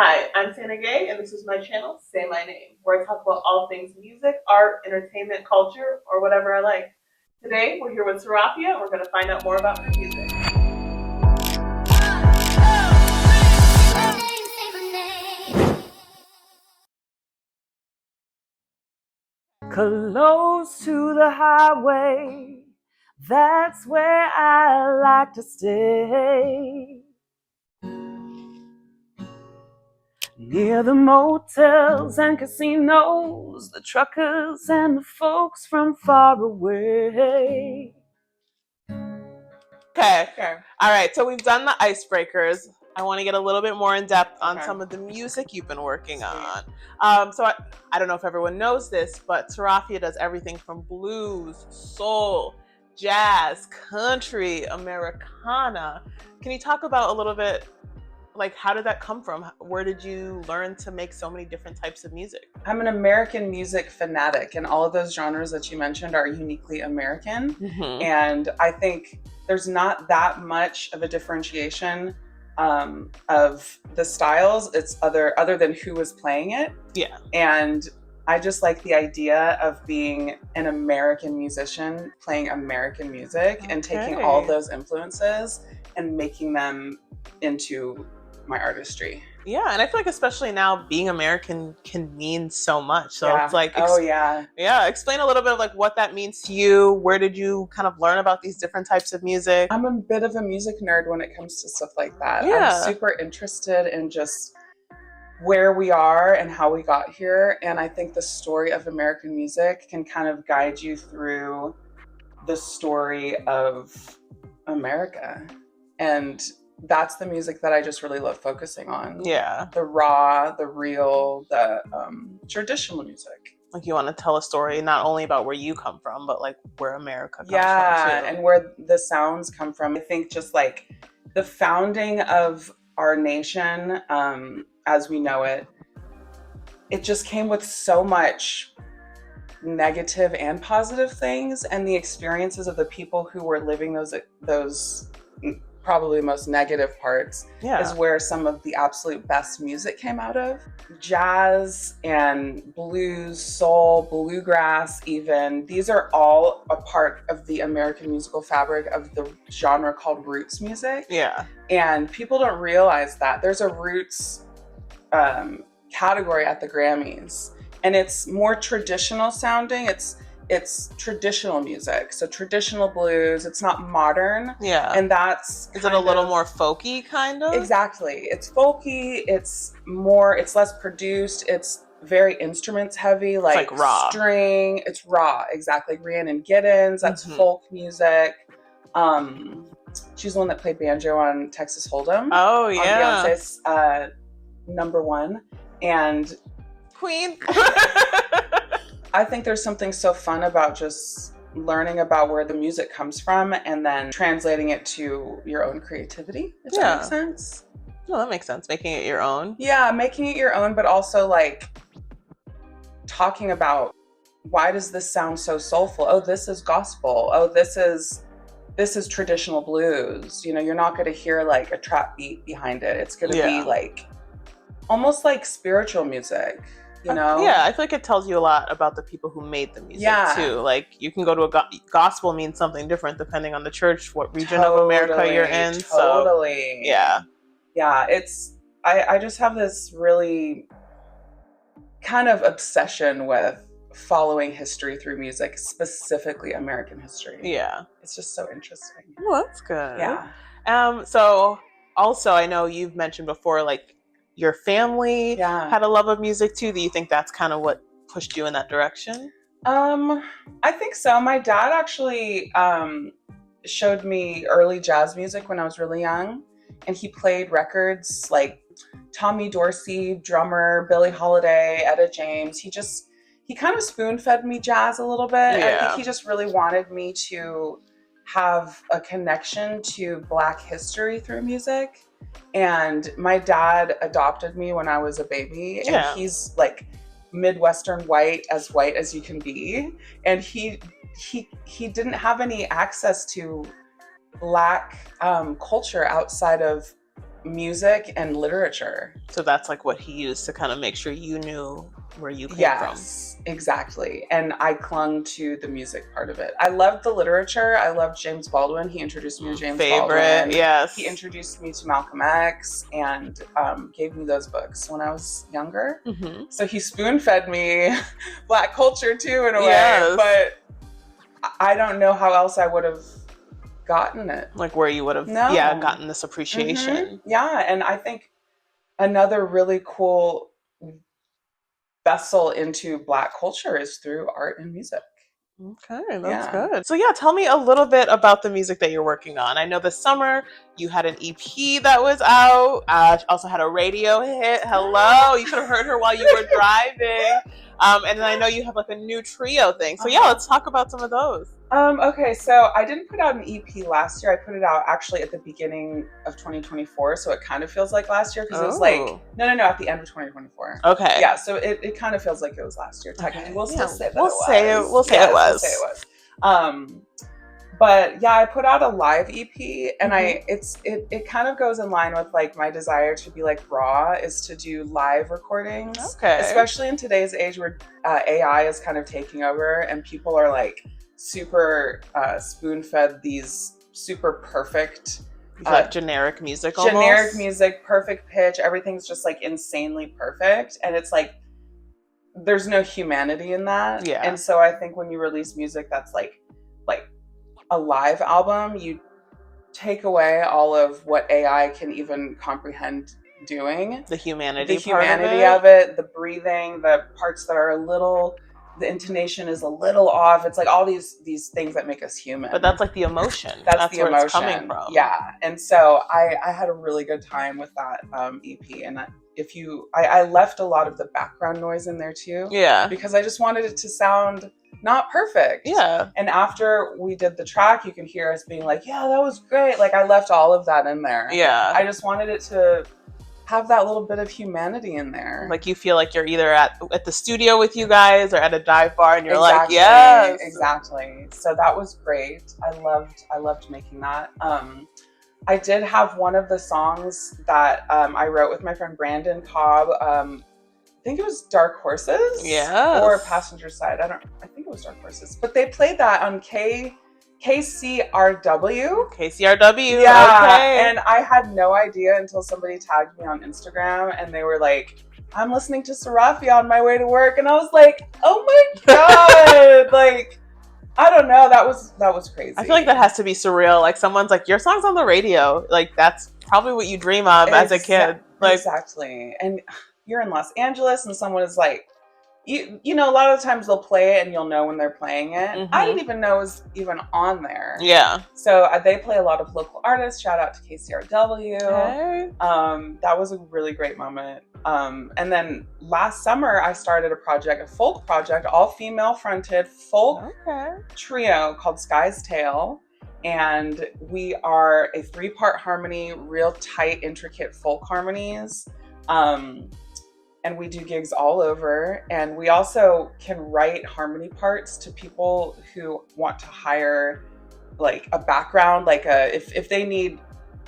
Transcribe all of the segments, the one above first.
Hi, I'm Santa Gay, and this is my channel, Say My Name, where I talk about all things music, art, entertainment, culture, or whatever I like. Today, we're here with Serafia, and we're going to find out more about her music. Close to the highway, that's where I like to stay. Near the motels and casinos, the truckers and the folks from far away. Okay. All right, so we've done the icebreakers. I want to get a little bit more in depth on some of the music you've been working on. So I don't know if everyone knows this, but Serafia does everything from blues, soul, jazz, country, Americana. Can you talk about a little bit, like, how did that come from? Where did you learn to make so many different types of music? I'm an American music fanatic, and all of those genres that you mentioned are uniquely American. And I think there's not that much of a differentiation of the styles. It's other than who was playing it. Yeah. And I just like the idea of being an American musician playing American music and taking all of those influences and making them into my artistry. Yeah, and I feel like especially now being American can mean so much. So it's like, yeah, explain a little bit of like what that means to you. Where did you kind of learn about these different types of music? I'm a bit of a music nerd when it comes to stuff like that. Yeah. I'm super interested in just where we are and how we got here. And I think the story of American music can kind of guide you through the story of America. And that's the music that I just really love focusing on. Yeah. The raw, the real, the traditional music. Like you want to tell a story not only about where you come from, but like where America comes from too. And where the sounds come from. I think just like the founding of our nation, as we know it, it just came with so much negative and positive things, and the experiences of the people who were living those probably most negative parts is where some of the absolute best music came out of. Jazz and blues, soul, bluegrass even, these are all a part of the American musical fabric of the genre called roots music. Yeah. And people don't realize that. There's a roots category at the Grammys, and it's more traditional sounding. It's traditional music, so traditional blues. It's not modern. Yeah. And that's is it a little more folky kind of? Exactly. It's folky. It's less produced. It's very instruments heavy, like raw string. It's raw, exactly. Rhiannon Giddens, that's folk music. She's the one that played banjo on Texas Hold'em. Oh yeah. On Beyonce's #1. And Queen. I think there's something so fun about just learning about where the music comes from and then translating it to your own creativity, if that makes sense. No, that makes sense. Making it your own. Yeah, making it your own, but also like talking about, why does this sound so soulful? Oh, this is gospel. Oh, this is traditional blues. You know, you're not going to hear like a trap beat behind it. It's going to be like almost like spiritual music. You know? Yeah, I feel like it tells you a lot about the people who made the music too. Like you can go to a gospel means something different depending on the church, what region of America you're in. Totally. So, yeah. It's I just have this really kind of obsession with following history through music, specifically American history. Yeah. It's just so interesting. Well, that's good. Yeah. So also I know you've mentioned before, like, your family had a love of music too. Do you think that's kind of what pushed you in that direction? I think so. My dad actually showed me early jazz music when I was really young, and he played records like Tommy Dorsey, drummer, Billie Holiday, Etta James. He kind of spoon-fed me jazz a little bit. I think he just really wanted me to have a connection to Black history through music. And my dad adopted me when I was a baby, and he's like Midwestern white as you can be. And he didn't have any access to Black culture outside of music and literature. So that's like what he used to kind of make sure you knew where you came Yes, exactly. And I clung to the music part of it. I loved the literature. I loved James Baldwin. He introduced me to from. James Favorite, Baldwin. yes. He introduced me to Malcolm X and gave me those books when I was younger. Mm-hmm. So he spoon-fed me Black culture too, in a Yes. way. But I don't know how else I would have gotten it. Like where you would have, No. yeah, gotten this appreciation. Mm-hmm. Yeah, and I think another really cool vessel into Black culture is through art and music. Okay, that's good. So yeah, tell me a little bit about the music that you're working on. I know this summer you had an EP that was out. Also had a radio hit. Hello, you could have heard her while you were driving. And then I know you have like a new trio thing. So yeah, let's talk about some of those. Okay, so I didn't put out an EP last year. I put it out actually at the beginning of 2024, so it kind of feels like last year because it was like no, at the end of 2024. Okay. Yeah, so it kind of feels like it was last year. Technically, Okay. we'll still say that We'll say it was. But yeah, I put out a live EP, and Mm-hmm. it kind of goes in line with like my desire to be like raw, is to do live recordings. Okay. Especially in today's age where AI is kind of taking over, and people are like super spoon-fed these super perfect like generic music almost. Generic music, perfect pitch, everything's just like insanely perfect, and it's like there's no humanity in that. Yeah. And so I think when you release music that's like a live album, you take away all of what AI can even comprehend doing. The humanity of it, the breathing, the parts that are a little, the intonation is a little off. It's like all these things that make us human. But that's like the emotion. That's the where emotion. It's coming from. Yeah. And so I had a really good time with that EP. And I left a lot of the background noise in there too. Yeah. Because I just wanted it to sound not perfect. Yeah. And after we did the track, you can hear us being like, yeah, that was great. Like I left all of that in there. Yeah. I just wanted it to have that little bit of humanity in there. Like you feel like you're either at the studio with you guys or at a dive bar and you're exactly, like, yes. Exactly. So that was great. I loved making that. I did have one of the songs that I wrote with my friend Brandon Cobb. I think it was Dark Horses. Yeah. Or Passenger Side. I think it was Dark Horses. But they played that on KCRW. KCRW. Yeah. Okay. And I had no idea until somebody tagged me on Instagram and they were like, I'm listening to Serafia on my way to work. And I was like, oh my God. Like, I don't know. That was crazy. I feel like that has to be surreal. Like someone's like, your song's on the radio. Like that's probably what you dream of as a kid. Like exactly. And you're in Los Angeles and someone is like, you know, a lot of times they'll play it and you'll know when they're playing it. Mm-hmm. I didn't even know it was even on there. Yeah. So they play a lot of local artists. Shout out to KCRW. Okay. That was a really great moment. And then last summer I started a folk project, all female fronted folk trio called Sky's Tale. And we are a 3-part harmony, real tight, intricate folk harmonies. And we do gigs all over. And we also can write harmony parts to people who want to hire like a background, like if they need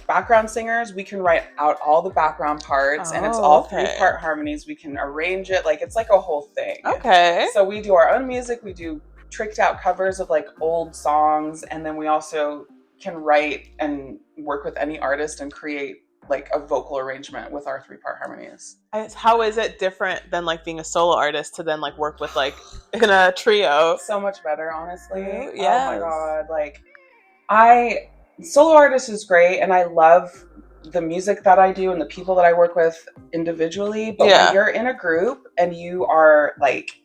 background singers, we can write out all the background parts and it's all 3-part harmonies. We can arrange it. Like it's like a whole thing. Okay. So we do our own music. We do tricked out covers of like old songs. And then we also can write and work with any artist and create like a vocal arrangement with our 3-part harmonies. How is it different than like being a solo artist to then like work with like in a trio? So much better, honestly. Yes. Oh my God. Like solo artist is great and I love the music that I do and the people that I work with individually. But when you're in a group and you are like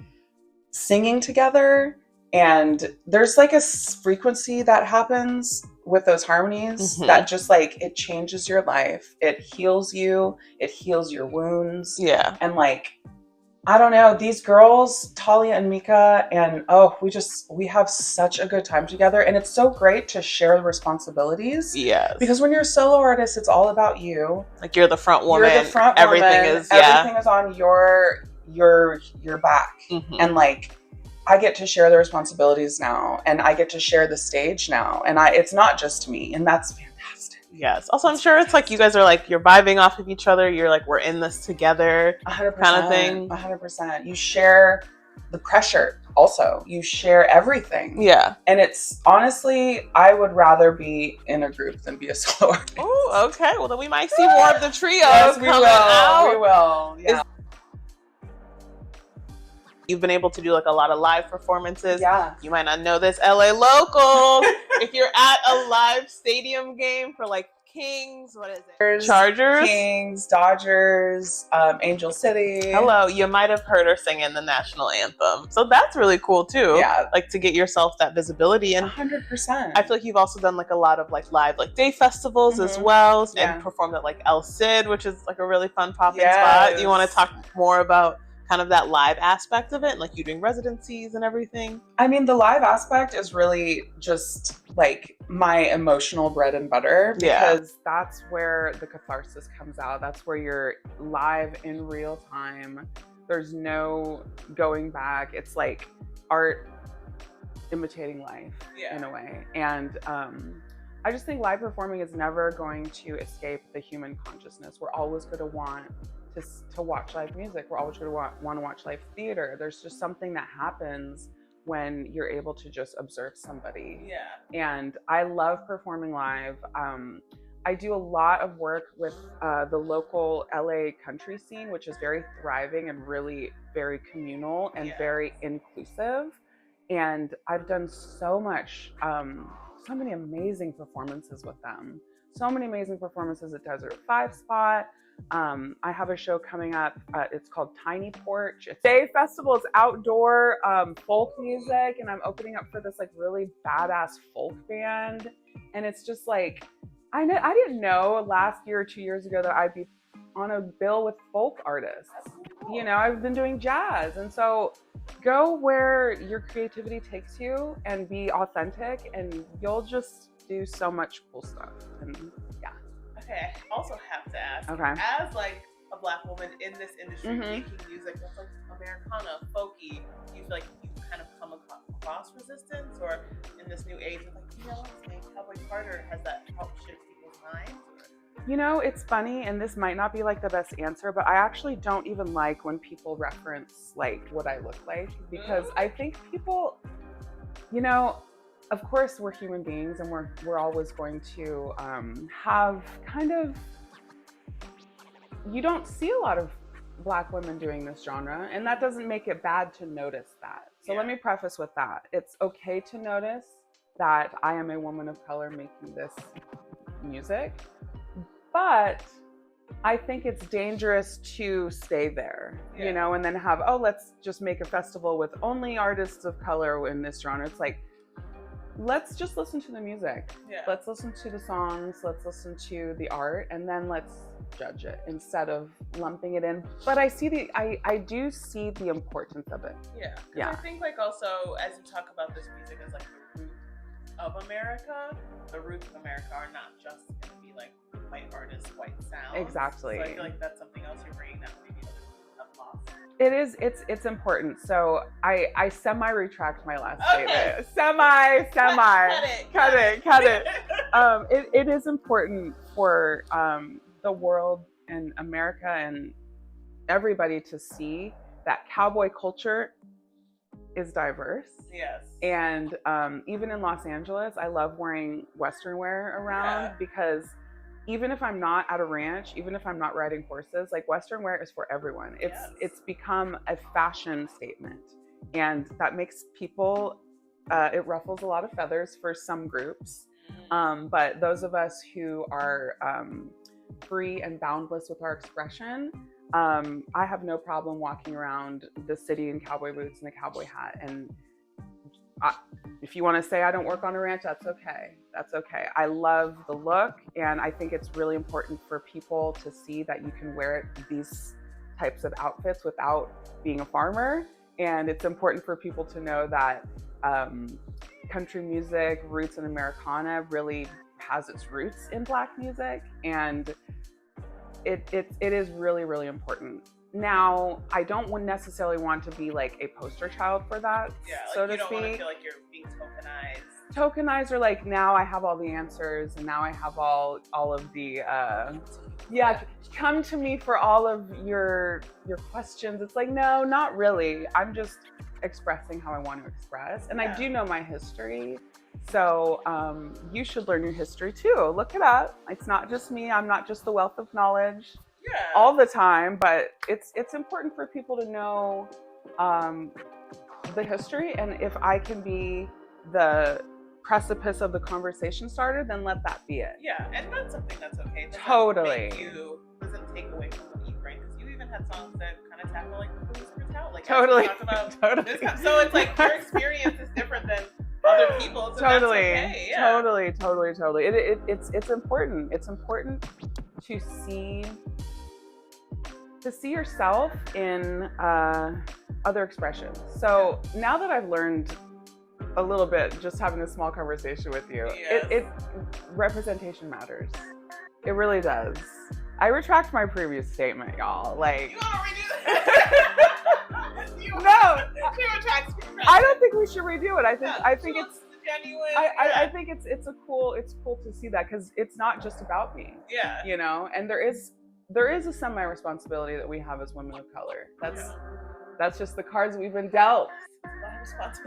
singing together and there's like a frequency that happens with those harmonies that just like it changes your life. It heals you. It heals your wounds. Yeah. And like, I don't know, these girls, Talia and Mika, and we have such a good time together. And it's so great to share responsibilities. Yes. Because when you're a solo artist, it's all about you. Like you're the front woman. You're the front everything woman. is everything is on your back. And like I get to share the responsibilities now and I get to share the stage now. And it's not just me, and that's fantastic. Yes. Also, I'm sure it's like you guys are like, you're vibing off of each other. You're like, we're in this together 100%, kind of thing. 100%. You share the pressure also. You share everything. Yeah. And it's honestly, I would rather be in a group than be a solo artist. Oh, okay. Well, then we might see more of the trio Yes, we coming will. out. We will. Yeah. You've been able to do like a lot of live performances. Yeah. You might not know this, LA locals. If you're at a live stadium game for like Kings, what is it? Chargers, Kings, Dodgers, Angel City. Hello, you might have heard her singing the national anthem. So that's really cool too. Yeah. Like to get yourself that visibility. And 100%. I feel like you've also done like a lot of like live like day festivals as well. Yeah. And performed at like El Cid, which is like a really fun pop-in spot. You want to talk more about kind of that live aspect of it, like you doing residencies and everything? I mean, the live aspect is really just like my emotional bread and butter, because that's where the catharsis comes out. That's where you're live in real time. There's no going back. It's like art imitating life in a way. And I just think live performing is never going to escape the human consciousness. We're always going to want to watch live music. We're always going to want to watch live theater. There's just something that happens when you're able to just observe somebody. Yeah. And I love performing live. I do a lot of work with the local LA country scene, which is very thriving and really very communal and very inclusive. And I've done so many amazing performances with them. So many amazing performances at Desert 5 Spot. I have a show coming up. It's called Tiny Porch. It's a day festival. It's outdoor folk music, and I'm opening up for this like really badass folk band. And it's just like, I didn't know last year or 2 years ago that I'd be on a bill with folk artists. You know, I've been doing jazz, and so go where your creativity takes you and be authentic, and you'll just do so much cool stuff. And yeah. Okay, I also have to ask, as like a Black woman in this industry making music that's like Americana, folky, do you feel like you've kind of come across resistance, or in this new age of like, you know what, saying Cowboy Carter, has that helped shift people's minds? You know, it's funny, and this might not be like the best answer, but I actually don't even like when people reference like what I look like, because I think people, you know, of course we're human beings, and we're always going to have kind of, you don't see a lot of Black women doing this genre, and that doesn't make it bad to notice that. So let me preface with that. It's okay to notice that I am a woman of color making this music, but I think it's dangerous to stay there, you know, and then have, oh, let's just make a festival with only artists of color in this genre. It's like, let's just listen to the music. Let's listen to the songs. Let's listen to the art, and then let's judge it instead of lumping it in. But I do see the importance of it. I think like also, as you talk about this music as like the root of America, the roots of America are not just going to be like white artists, white sounds. Exactly. So I feel like that's something else you're bringing that maybe have lost. It is. It's important. So I semi-retract my last statement. Semi. Cut it. It is important for the world and America and everybody to see that cowboy culture is diverse. Yes. And even in Los Angeles, I love wearing Western wear around, because even if I'm not at a ranch, even if I'm not riding horses, like Western wear is for everyone. It's become a fashion statement, and that makes people, it ruffles a lot of feathers for some groups. But those of us who are free and boundless with our expression, I have no problem walking around the city in cowboy boots and a cowboy hat. And if you want to say I don't work on a ranch, that's okay. That's okay. I love the look, and I think it's really important for people to see that you can wear these types of outfits without being a farmer. And it's important for people to know that country music, roots in Americana, really has its roots in Black music, and it is really, really important. Now, I don't necessarily want to be like a poster child for that, so to speak. You don't want to feel like you're being tokenized. Tokenizer, like now I have all the answers and now I have all of the yeah, come to me for all of your questions. It's like, no, not really. I'm just expressing how I want to express. And I do know my history. So you should learn your history too. Look it up. It's not just me. I'm not just the wealth of knowledge all the time, but it's important for people to know the history. And if I can be the precipice of the conversation starter, then let that be it. Yeah, and that's something that's okay. Totally. Doesn't take away from what you bring, because you even had songs that kind of tackle like the police brutality. Like, totally. About this kind, so it's like your experience is different than other people's. So totally. That's okay. Yeah. Totally. It's important. It's important to see yourself in other expressions. So now that I've learned a little bit, just having a small conversation with you, it representation matters. It really does. I retract my previous statement, y'all. Like, you wanna redo that? No, she retracts. I don't think we should redo it. I think it's genuine. I think it's cool to see that, because it's not just about me. Yeah. You know, and there is a semi-responsibility that we have as women of color. That's just the cards we've been dealt.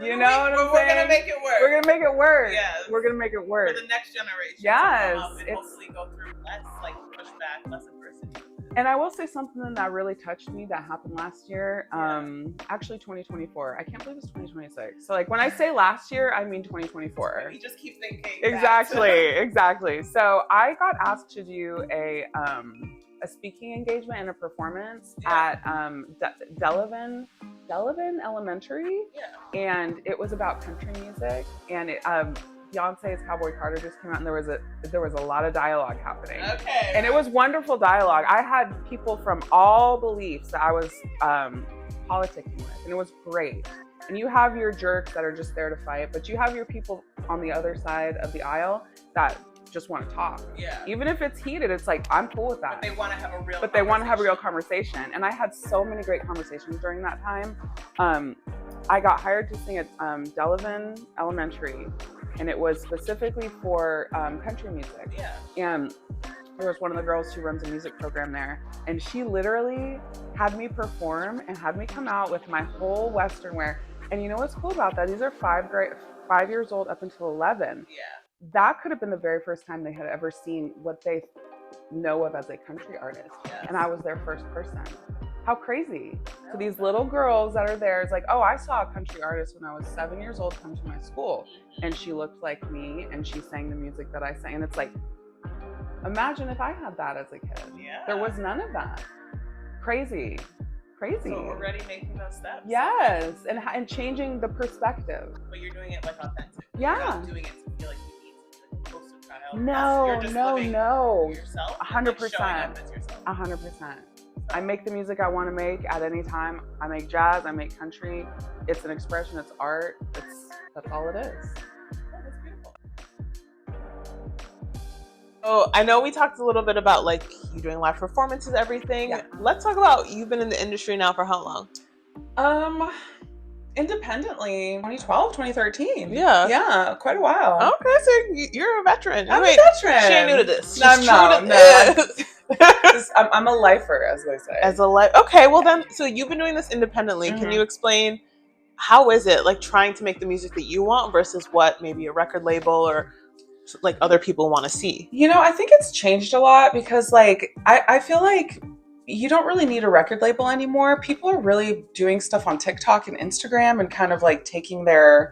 You know what I'm saying? We're gonna make it work. We're gonna make it work. Yes. We're gonna make it work for the next generation. Yes, to come up and hopefully go through less like pushback, less adversity. And I will say something that really touched me that happened last year. Actually 2024. I can't believe it's 2026. So like when I say last year, I mean 2024. You just keep thinking. Exactly. So I got asked to do a speaking engagement and a performance at Delavan Elementary, and it was about country music. And Beyonce's Cowboy Carter just came out, and there was a lot of dialogue happening. Okay. And it was wonderful dialogue. I had people from all beliefs that I was politicking with, and it was great. And you have your jerks that are just there to fight, but you have your people on the other side of the aisle that just want to talk. Yeah. Even if it's heated, it's like, I'm cool with that. But they want to have a real conversation. And I had so many great conversations during that time. I got hired to sing at Delavan Elementary, and it was specifically for country music. Yeah. And there was one of the girls who runs a music program there, and she literally had me perform and had me come out with my whole Western wear. And you know what's cool about that? These are 5 years old up until 11. Yeah. That could have been the very first time they had ever seen what they know of as a country artist. Yes. And I was their first person. How crazy. So these little girls that are there, it's like, oh, I saw a country artist when I was 7 years old come to my school, and she looked like me and she sang the music that I sang. And it's like, imagine if I had that as a kid. Yeah. There was none of that. Crazy. So already making those steps. Yes, and changing the perspective. But you're doing it like authentic. Yeah. You're not doing it to feel like you need to be close to child. No. Yourself. 100%. 100%. I make the music I want to make at any time. I make jazz. I make country. It's an expression. It's art. That's all it is. That's beautiful. So I know we talked a little bit about like you doing live performances, everything. Yeah. Let's talk about, you've been in the industry now for how long? Independently, 2012, 2013. Yeah, quite a while. Okay, so you're a veteran. I'm a veteran. She ain't new to this. I'm a lifer, as they say. Okay, well then, so you've been doing this independently. Mm-hmm. Can you explain, how is it like trying to make the music that you want versus what maybe a record label or like other people want to see? You know, I think it's changed a lot, because like I feel like you don't really need a record label anymore. People are really doing stuff on TikTok and Instagram and kind of like taking their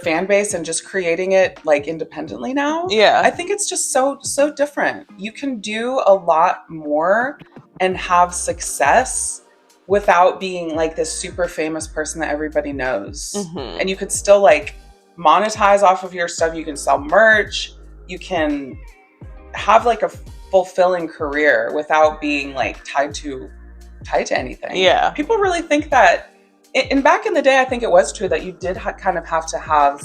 fan base and just creating it like independently now. Yeah. I think it's just so different. You can do a lot more and have success without being like this super famous person that everybody knows. Mm-hmm. And you could still like monetize off of your stuff. You can sell merch. You can have like a fulfilling career without being like tied to anything. Yeah. People really think that, and back in the day, I think it was true that you did kind of have to have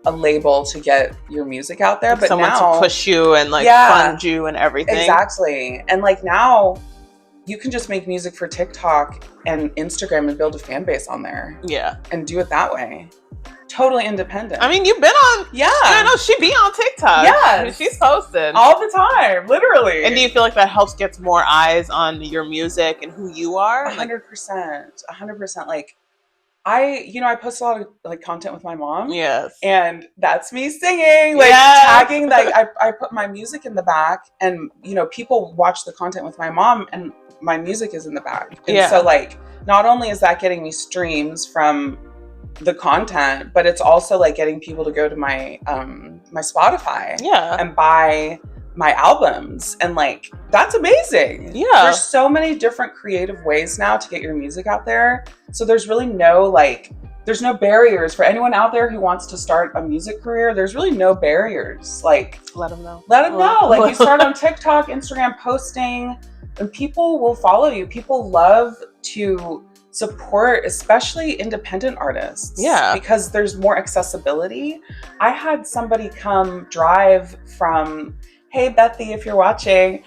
a label to get your music out there. Like but someone now, to push you and like fund you and everything. Exactly. And like now you can just make music for TikTok and Instagram and build a fan base on there. Yeah. And do it that way. totally independent. I mean, you've been on. Yeah. I know she be on TikTok. Yes. I mean, she's posted all the time, literally. And do you feel like that helps get more eyes on your music and who you are? 100%. Like, I post a lot of like content with my mom. Yes. And that's me singing, like tagging, like I put my music in the back, and people watch the content with my mom and my music is in the back. And so like not only is that getting me streams from the content, but it's also like getting people to go to my my Spotify and buy my albums, and like that's amazing. There's so many different creative ways now to get your music out there, so there's really no barriers for anyone out there who wants to start a music career. There's really no barriers. Like, let them know. Like, you start on TikTok, Instagram, posting, and people will follow you. People love to support, especially independent artists. Because there's more accessibility. I had somebody come drive from, hey, Bethy, if you're watching,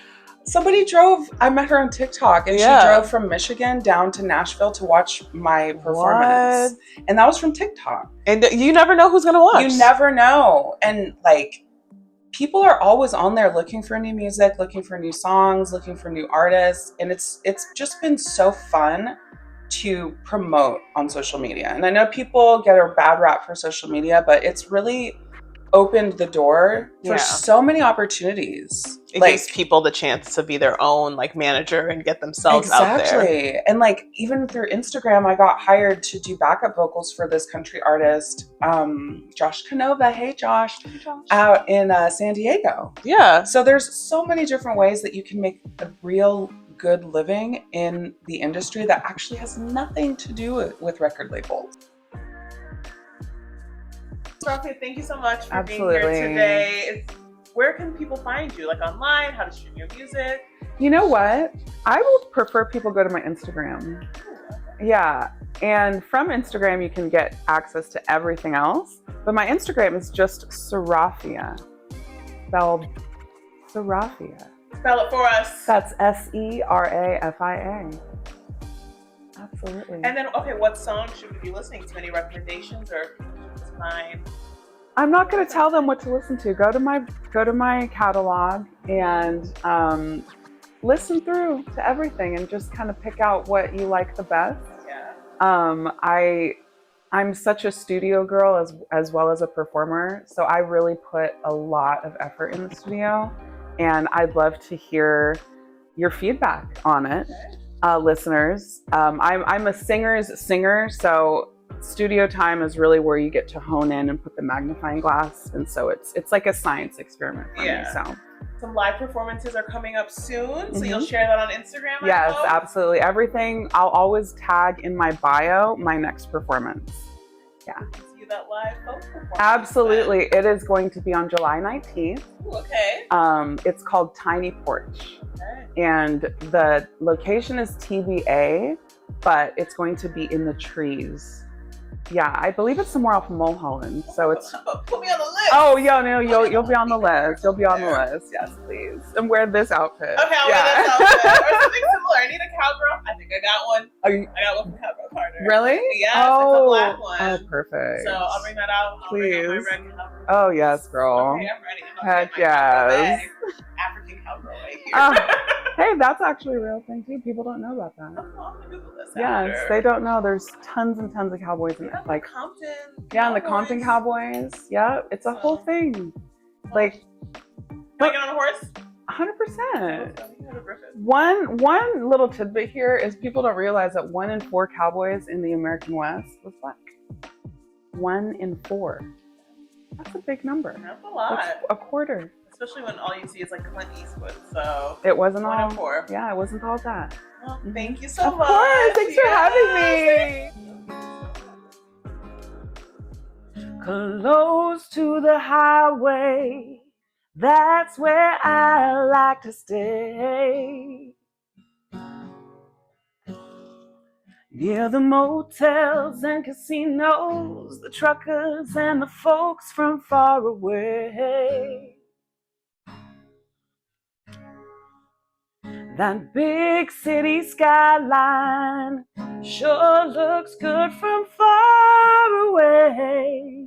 I met her on TikTok, and she drove from Michigan down to Nashville to watch my performance. What? And that was from TikTok. And you never know who's going to watch. You never know. And like, people are always on there looking for new music, looking for new songs, looking for new artists. And it's just been so fun to promote on social media. And I know people get a bad rap for social media, but it's really opened the door for so many opportunities. It gives people the chance to be their own like manager and get themselves out there. Exactly. And like, even through Instagram, I got hired to do backup vocals for this country artist, Josh Canova. Hey Josh. Out in San Diego. So there's so many different ways that you can make a real good living in the industry that actually has nothing to do with record labels. Serafia, thank you so much for being here today. Where can people find you? Like online? How to stream your music? You know what? I would prefer people go to my Instagram. Yeah. And from Instagram, you can get access to everything else. But my Instagram is just Serafia. Spelled Serafia. Spell it for us. That's Serafia. Absolutely. And then, okay, what song should we be listening to? Any recommendations, or it's fine? I'm not going to tell them what to listen to. Go to my catalog and listen through to everything, and just kind of pick out what you like the best. I'm such a studio girl as well as a performer, so I really put a lot of effort in the studio, and I'd love to hear your feedback on it, listeners. I'm a singer's singer, so studio time is really where you get to hone in and put the magnifying glass, and so it's like a science experiment for me. So some live performances are coming up soon, so you'll share that on Instagram. Yes, absolutely. Everything. I'll always tag in my bio my next performance. Yeah. See that live performance. Absolutely. It is going to be on July 19th. Ooh, okay. It's called Tiny Porch. Okay. And the location is TBA, but it's going to be in the trees. Yeah, I believe it's somewhere off Mulholland. So it's put me on the list. Oh, no, you'll be on the list. You'll be on the list. Yes, please. And wear this outfit. Okay, I'll wear this outfit. Or something similar. I need a cowgirl. I think I got one. I got one from Cowgirl Carter. Really? Yeah, it's a black one. Oh, perfect. So I'll bring that out. Please. Bring out my red cowgirl. Oh, yes, girl. Okay, I'm ready. Heck yes. African cowgirl right here. Hey, that's actually a real thing too. People don't know about that. I'll Google this yes, after. they don't know. There's tons and tons of cowboys in like Compton. Yeah, and the Compton Cowboys. Yeah, it's a whole thing. Like, can I get on a horse? 100%. One little tidbit here is people don't realize that 1 in 4 cowboys in the American West was black. 1 in 4. That's a big number. That's a lot. That's a quarter. Especially when all you see is like Clint Eastwood. So it wasn't 1 all. in 4. Yeah, it wasn't all that. Well, thank you so much. Of course. Thanks for having me. Close to the highway, that's where I like to stay. Near the motels and casinos, the truckers and the folks from far away. That big city skyline sure looks good from far away.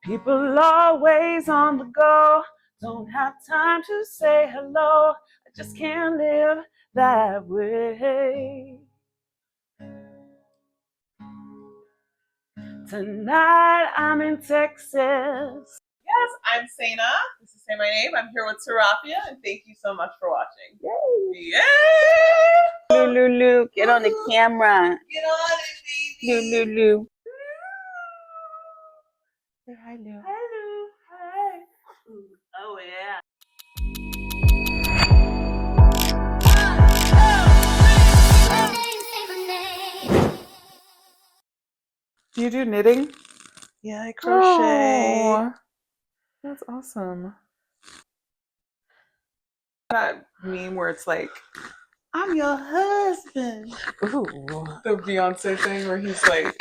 People always on the go, don't have time to say hello. I just can't live that way. Tonight I'm in Texas. Yes, I'm Sana. This is Say My Name. I'm here with Serafia, and thank you so much for watching. Yay! Yay! Lulu, get on the camera. Get on it, baby. Lulu. Say hi, Lou. Hi, Lou. Hi. Oh, yeah. Do you do knitting? Yeah, I crochet. Oh, that's awesome. That meme where it's like, I'm your husband. ooh, the Beyonce thing where he's like,